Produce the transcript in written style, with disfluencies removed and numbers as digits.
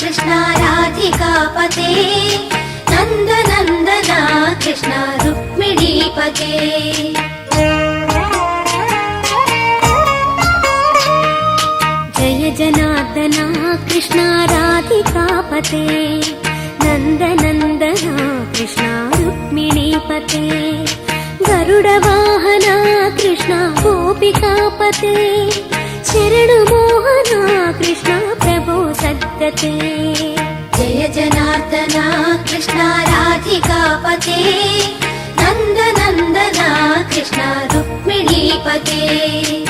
कृष्ण राधिकापते नन्दनन्दना कृष्ण रुक्मिणीपते जय जनार्दना कृष्ण राधिकापते नन्दनन्दना कृष्ण रुक्मिणीपते गरुडवाहना कृष्ण गोपिकापते शरणमोहना कृष्ण प्रभो सद्गते जय जनार्दना कृष्ण राधिकापते नन्दनन्दना कृष्ण रुक्मिणीपते